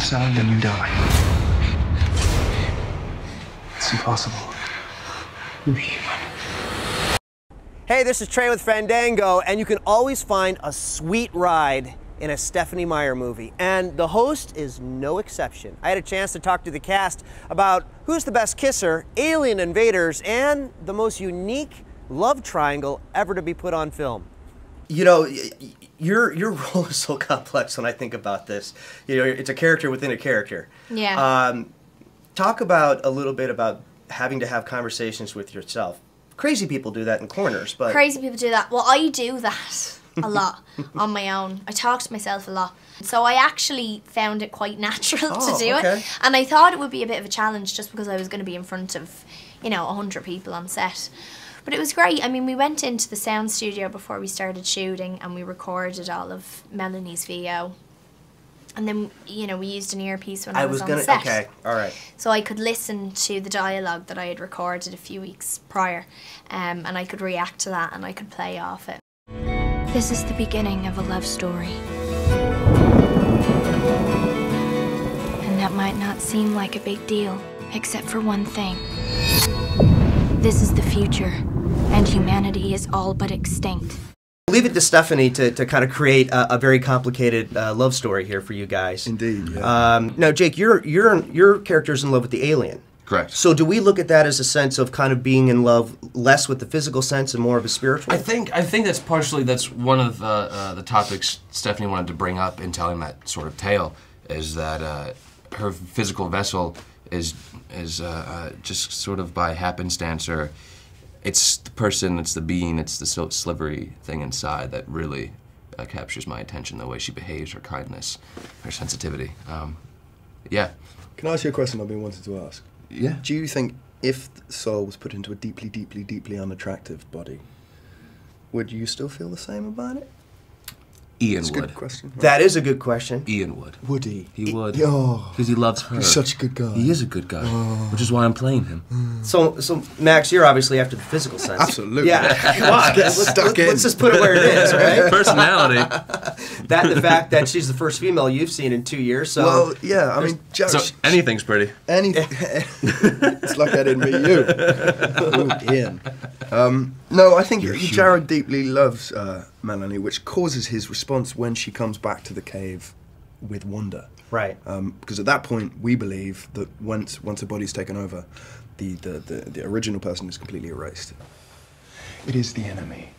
sound and you die. It's impossible. You're human. Hey, this is Trey with Fandango, and you can always find a sweet ride in a Stephenie Meyer movie, and the host is no exception. I had a chance to talk to the cast about who's the best kisser, alien invaders, and the most unique love triangle ever to be put on film. You know, your role is so complex when I think about this. You know, it's a character within a character. Yeah. Talk about a little bit about having to have conversations with yourself. Crazy people do that in corners, but... Crazy people do that. Well, I do that a lot on my own. I talk to myself a lot. So I actually found it quite natural to do it. And I thought it would be a bit of a challenge just because I was going to be in front of, you know, 100 people on set. But it was great. I mean, we went into the sound studio before we started shooting and we recorded all of Melanie's VO. And then, you know, we used an earpiece when I was on set. Okay, all right. So I could listen to the dialogue that I had recorded a few weeks prior, and I could react to that and I could play off it. This is the beginning of a love story. And that might not seem like a big deal, except for one thing. This is the future, and humanity is all but extinct. Leave it to Stephenie to kind of create a very complicated love story here for you guys. Indeed, yeah. Now, Jake, your character's in love with the alien. Correct. So do we look at that as a sense of kind of being in love less with the physical sense and more of a spiritual? I think that's one of the topics Stephenie wanted to bring up in telling that sort of tale, is that her physical vessel is just sort of by happenstance, or it's the person, it's the being, it's the slivery thing inside that really captures my attention, the way she behaves, her kindness, her sensitivity. Yeah. Can I ask you a question I've been wanting to ask? Yeah. Do you think if the soul was put into a deeply, deeply, deeply unattractive body, would you still feel the same about it? Ian That's would. a good question. Right? That is a good question. Ian would. Would he? He would. Oh. Because he loves her. He's such a good guy. He is a good guy, which is why I'm playing him. So Max, you're obviously after the physical sense. Absolutely. Yeah. Come on. Let's just put it where it is, right? Personality. The fact that she's the first female you've seen in 2 years. So well, yeah. I mean, Jared, so anything's pretty. Anything. It's like I didn't meet you. Ooh, Ian. No, I think Jared deeply loves Melanie, which causes his response when she comes back to the cave with wonder. Right. Because at that point, we believe that once a body's taken over, the original person is completely erased. It is the enemy.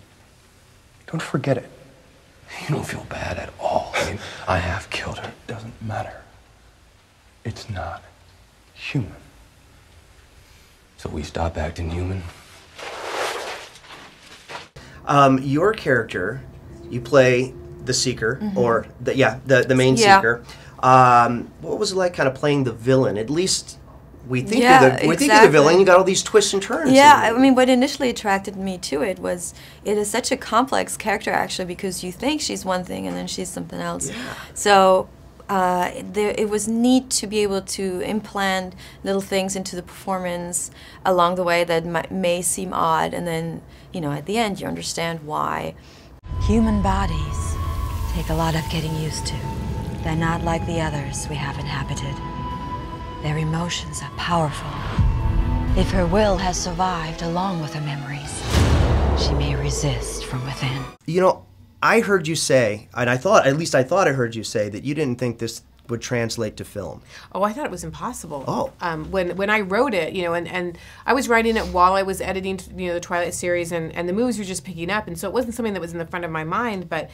Don't forget it. You don't feel bad at all. I mean, I have killed her. It doesn't matter. It's not human. So we stop acting human? Your character, you play the Seeker, or the main Seeker. What was it like kind of playing the villain? At least we think of the villain. You got all these twists and turns. Yeah, I mean, what initially attracted me to it was it is such a complex character, actually, because you think she's one thing and then she's something else. Yeah. So it was neat to be able to implant little things into the performance along the way that may seem odd, and then, you know, at the end you understand why. Human bodies take a lot of getting used to. They're not like the others we have inhabited. Their emotions are powerful. If her will has survived along with her memories, she may resist from within. You know, I heard you say, and I thought I heard you say that you didn't think this would translate to film. Oh, I thought it was impossible. Oh. When I wrote it, you know, and I was writing it while I was editing, you know, the Twilight series, and the movies were just picking up, and so it wasn't something that was in the front of my mind, but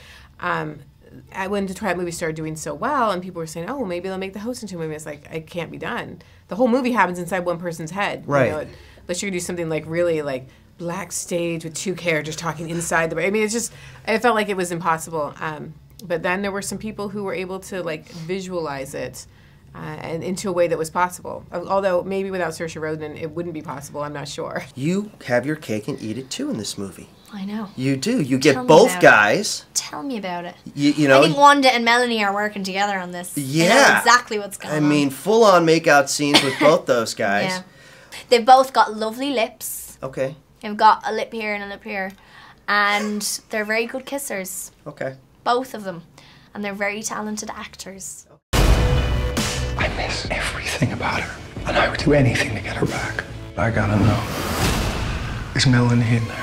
when the Twilight movie started doing so well, and people were saying, oh, maybe they'll make the host into a movie, it's like, it can't be done. The whole movie happens inside one person's head. Right. You know, unless you're going to do something like really like black stage with two characters talking inside the... I mean, it's just... I felt like it was impossible. But then there were some people who were able to like visualize it and into a way that was possible. Although maybe without Saoirse Ronan it wouldn't be possible, I'm not sure. You have your cake and eat it too in this movie. I know. You do. You get both guys. Tell me about it. You know, I think Wanda and Melanie are working together on this. Yeah. They know exactly what's going on. I mean, full-on make-out scenes with both those guys. Yeah. They've both got lovely lips. Okay. They've got a lip here and a lip here. And they're very good kissers. Okay. Both of them. And they're very talented actors. miss everything about her. And I would do anything to get her back. I gotta know, is Melanie in there?